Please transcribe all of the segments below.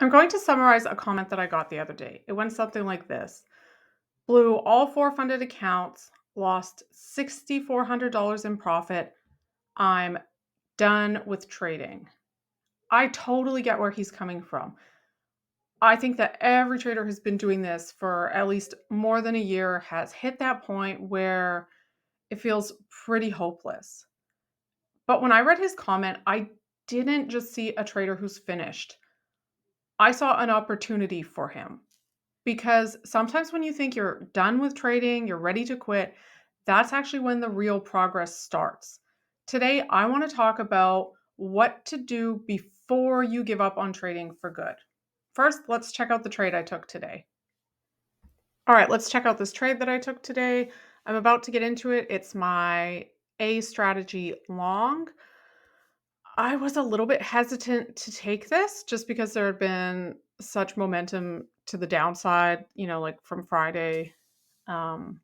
I'm going to summarize a comment that I got the other day. It went something like this: blew all four funded accounts, lost $6,400 in profit. I'm done with trading. I totally get where he's coming from. I think that every trader who's been doing this for at least more than a year has hit that point where it feels pretty hopeless. But when I read his comment, I didn't just see a trader who's finished. I saw an opportunity for him. Because sometimes when you think you're done with trading, you're ready to quit, that's actually when the real progress starts. Today, I want to talk about what to do before you give up on trading for good. First, let's check out the trade I took today. All right, let's check out this trade that I took today. I'm about to get into it. It's my A strategy long. I was a little bit hesitant to take this just because there had been such momentum to the downside, like from Friday. Um,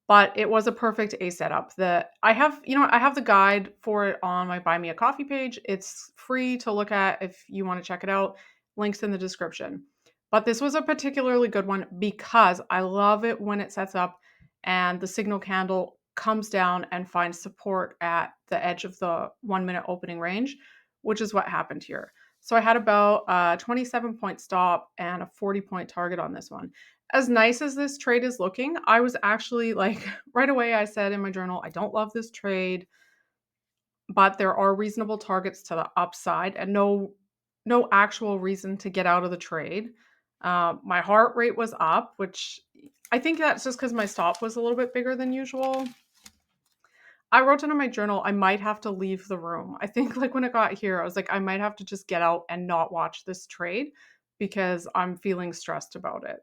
but it was a perfect A setup. That I have the guide for it on my Buy Me a Coffee page. It's free to look at if you want to check it out. Links in the description. But this was a particularly good one because I love it when it sets up and the signal candle comes down and finds support at the edge of the 1 minute opening range, which is what happened here. So I had about a 27-point stop and a 40-point target on this one. As nice as this trade is looking, I was actually like, right away, I said in my journal, I don't love this trade, but there are reasonable targets to the upside and no actual reason to get out of the trade. My heart rate was up, which I think that's just because my stop was a little bit bigger than usual. I wrote down in my journal, I might have to leave the room. I think like when it got here, I was like, I might have to just get out and not watch this trade because I'm feeling stressed about it.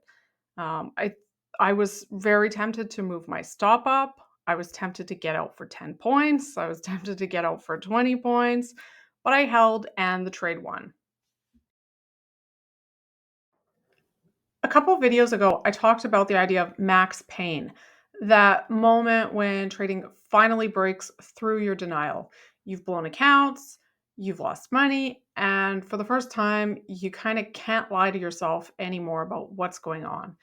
Um, I I was very tempted to move my stop up. I was tempted to get out for 10 points. I was tempted to get out for 20 points, but I held and the trade won. A couple of videos ago, I talked about the idea of max pain, that moment when trading finally breaks through your denial. You've blown accounts, you've lost money, and for the first time, you kind of can't lie to yourself anymore about what's going on.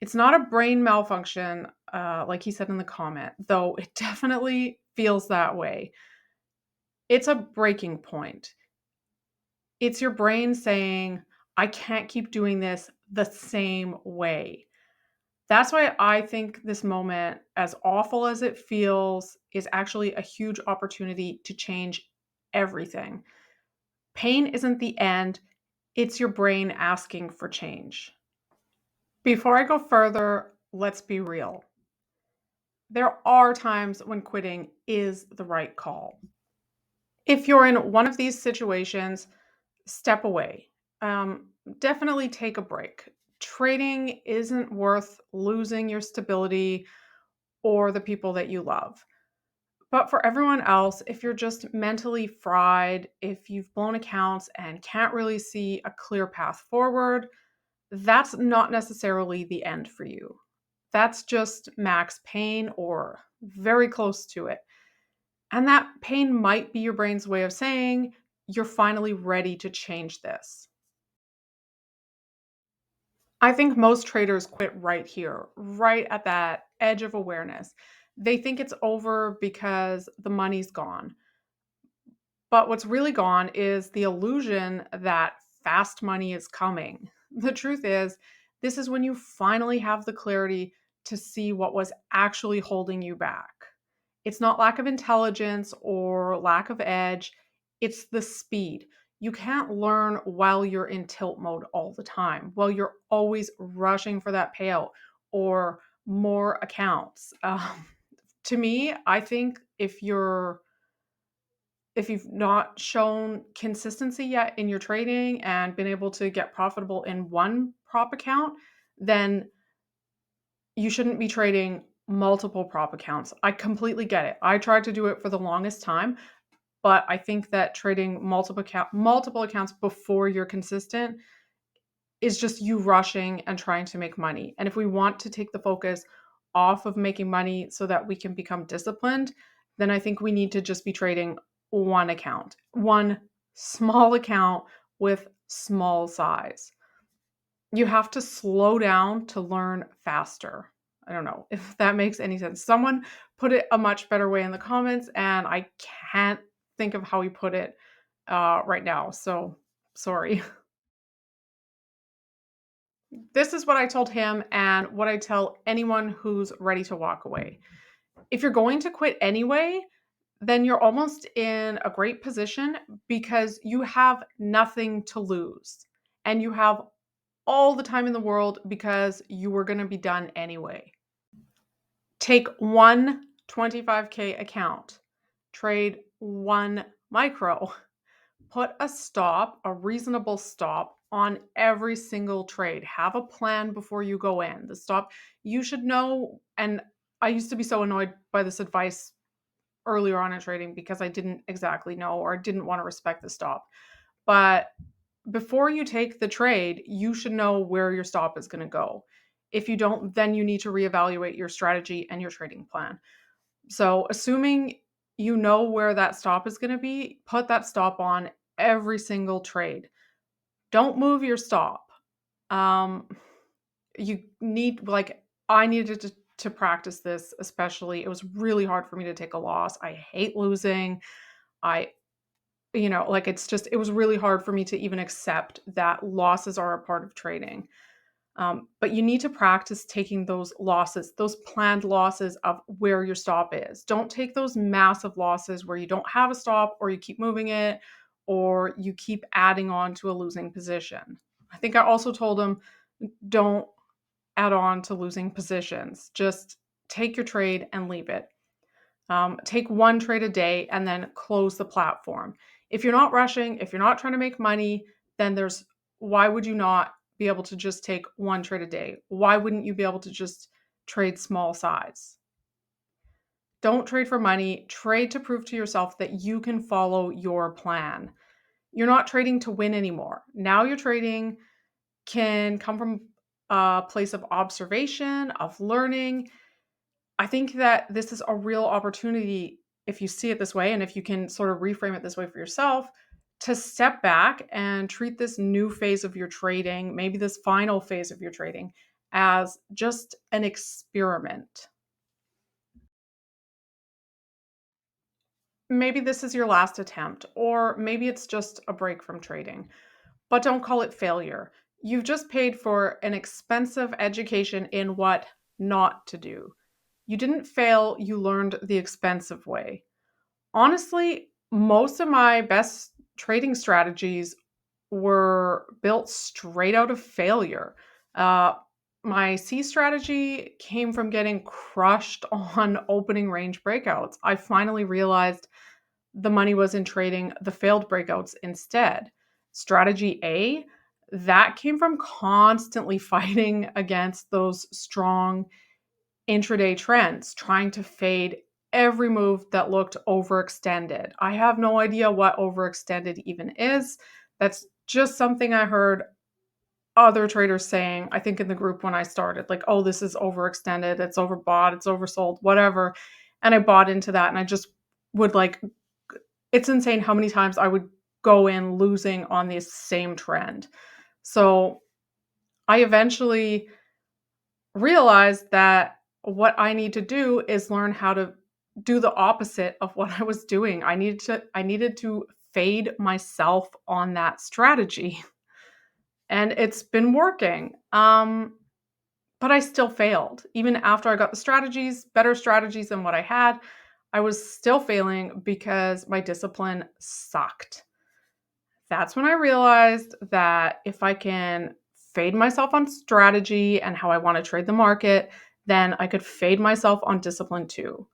It's not a brain malfunction, like he said in the comment, though it definitely feels that way. It's a breaking point. It's your brain saying, I can't keep doing this the same way. That's why I think this moment, as awful as it feels, is actually a huge opportunity to change everything. Pain isn't the end, it's your brain asking for change. Before I go further, let's be real. There are times when quitting is the right call. If you're in one of these situations, step away. Definitely take a break. Trading isn't worth losing your stability or the people that you love. But for everyone else, if you're just mentally fried, if you've blown accounts and can't really see a clear path forward, that's not necessarily the end for you. That's just max pain or very close to it. And that pain might be your brain's way of saying, you're finally ready to change this. I think most traders quit right here, right at that edge of awareness. They think it's over because the money's gone. But what's really gone is the illusion that fast money is coming. The truth is, this is when you finally have the clarity to see what was actually holding you back. It's not lack of intelligence or lack of edge, it's the speed. You can't learn while you're in tilt mode all the time, while you're always rushing for that payout or more accounts. To me, I think if you've not shown consistency yet in your trading and been able to get profitable in one prop account, then you shouldn't be trading multiple prop accounts. I completely get it. I tried to do it for the longest time, but I think that trading multiple accounts before you're consistent is just you rushing and trying to make money. And if we want to take the focus off of making money so that we can become disciplined, then I think we need to just be trading one account, one small account with small size. You have to slow down to learn faster. I don't know if that makes any sense. Someone put it a much better way in the comments, and I can't think of how he put it right now. So sorry. This is what I told him and what I tell anyone who's ready to walk away. If you're going to quit anyway, then you're almost in a great position because you have nothing to lose and you have all the time in the world because you were going to be done anyway. Take one 25K account, trade one micro, put a stop, a reasonable stop on every single trade. Have a plan before you go in. The stop, you should know. And I used to be so annoyed by this advice earlier on in trading because I didn't exactly know or didn't want to respect the stop. But before you take the trade, you should know where your stop is going to go. If you don't, then you need to reevaluate your strategy and your trading plan. So, assuming you know where that stop is going to be, put that stop on every single trade. Don't move your stop. Um, you need, like, I needed to practice this, especially. It was really hard for me to take a loss. I hate losing. I like it was really hard for me to even accept that losses are a part of trading. But you need to practice taking those losses, those planned losses of where your stop is. Don't take those massive losses where you don't have a stop or you keep moving it or you keep adding on to a losing position. I think I also told him don't add on to losing positions. Just take your trade and leave it. Take one trade a day and then close the platform. If you're not rushing, if you're not trying to make money, then why would you not be able to just take one trade a day? Why wouldn't you be able to just trade small size? Don't trade for money. Trade to prove to yourself that you can follow your plan. You're not trading to win anymore. Now your trading can come from a place of observation, of learning. I think that this is a real opportunity if you see it this way and if you can sort of reframe it this way for yourself to step back and treat this new phase of your trading, maybe this final phase of your trading, as just an experiment. Maybe this is your last attempt, or maybe it's just a break from trading, but don't call it failure. You've just paid for an expensive education in what not to do. You didn't fail, you learned the expensive way. Honestly, most of my best trading strategies were built straight out of failure. Uh, my C strategy came from getting crushed on opening range breakouts. I finally realized the money was in trading the failed breakouts instead. Strategy A, that came from constantly fighting against those strong intraday trends, trying to fade every move that looked overextended. I have no idea what overextended even is. That's just something I heard other traders saying, I think in the group when I started, like, oh, this is overextended, it's overbought, it's oversold, whatever. And I bought into that and I just would it's insane how many times I would go in losing on this same trend. So I eventually realized that what I need to do is learn how to do the opposite of what I was doing. I needed to fade myself on that strategy. And it's been working. But I still failed. Even after I got the strategies, better strategies than what I had, I was still failing because my discipline sucked. That's when I realized that if I can fade myself on strategy and how I want to trade the market, then I could fade myself on discipline too.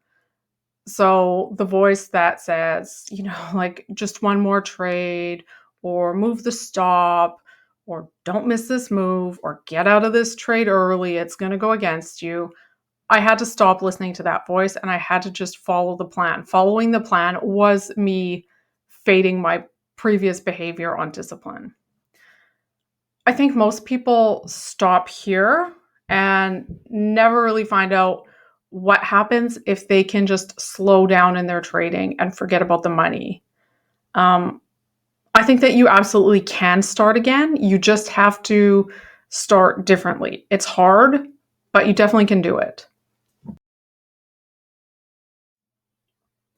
So the voice that says, like just one more trade or move the stop or don't miss this move or get out of this trade early, it's going to go against you. I had to stop listening to that voice and I had to just follow the plan. Following the plan was me fading my previous behavior on discipline. I think most people stop here and never really find out what happens if they can just slow down in their trading and forget about the money. Um, I think that you absolutely can start again. You just have to start differently. It's hard, but you definitely can do it.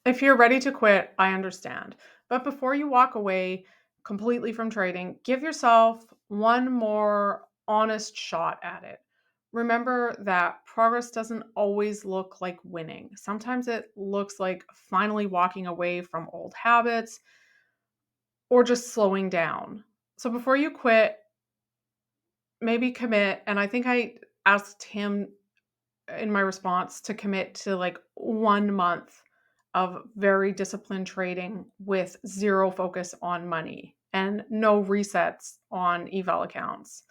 If you're ready to quit, I understand. But before you walk away completely from trading, give yourself one more honest shot at it. Remember that progress doesn't always look like winning. Sometimes it looks like finally walking away from old habits or just slowing down. So before you quit, maybe commit. And I think I asked him in my response to commit to like 1 month of very disciplined trading with zero focus on money and no resets on eval accounts.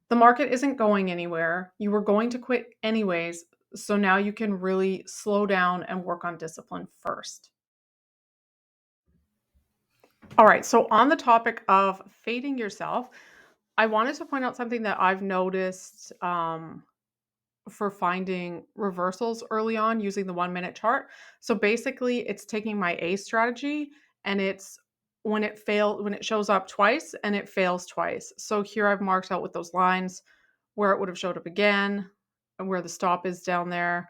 The market isn't going anywhere. You were going to quit anyways. So now you can really slow down and work on discipline first. All right. So, on the topic of fading yourself, I wanted to point out something that I've noticed for finding reversals early on using the 1 minute chart. So basically, it's taking my A strategy and it's when it shows up twice and it fails twice. So here I've marked out with those lines where it would have showed up again and where the stop is down there.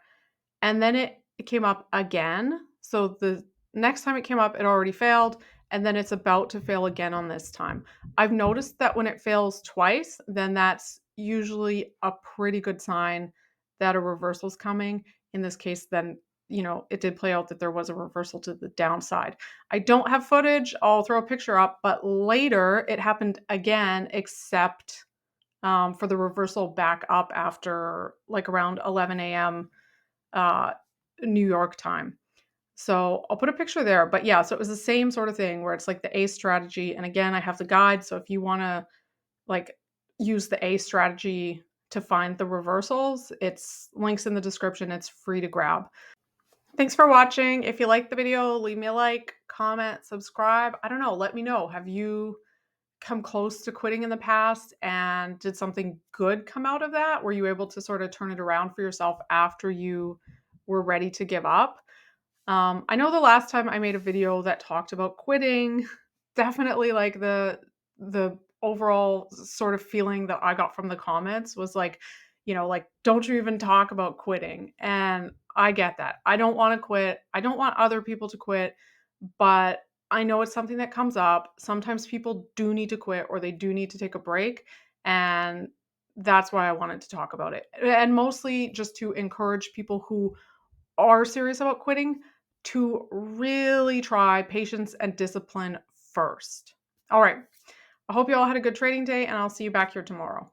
And then it came up again. So the next time it came up, it already failed. And then it's about to fail again on this time. I've noticed that when it fails twice, then that's usually a pretty good sign that a reversal's coming. In this case, then, it did play out that there was a reversal to the downside. I don't have footage. I'll throw a picture up, but later it happened again, except for the reversal back up after like around 11 a.m. uh, New York time. So I'll put a picture there. But yeah, so it was the same sort of thing where it's like the A strategy. And again, I have the guide. So if you want to like use the A strategy to find the reversals, it's links in the description. It's free to grab. Thanks for watching. If you liked the video, leave me a like, comment, subscribe. I don't know. Let me know. Have you come close to quitting in the past and did something good come out of that? Were you able to sort of turn it around for yourself after you were ready to give up? I know the last time I made a video that talked about quitting, definitely like the overall sort of feeling that I got from the comments was like, like don't you even talk about quitting. And I get that. I don't want to quit. I don't want other people to quit, but I know it's something that comes up. Sometimes people do need to quit or they do need to take a break, and that's why I wanted to talk about it. And mostly just to encourage people who are serious about quitting to really try patience and discipline first. All right. I hope you all had a good trading day, and I'll see you back here tomorrow.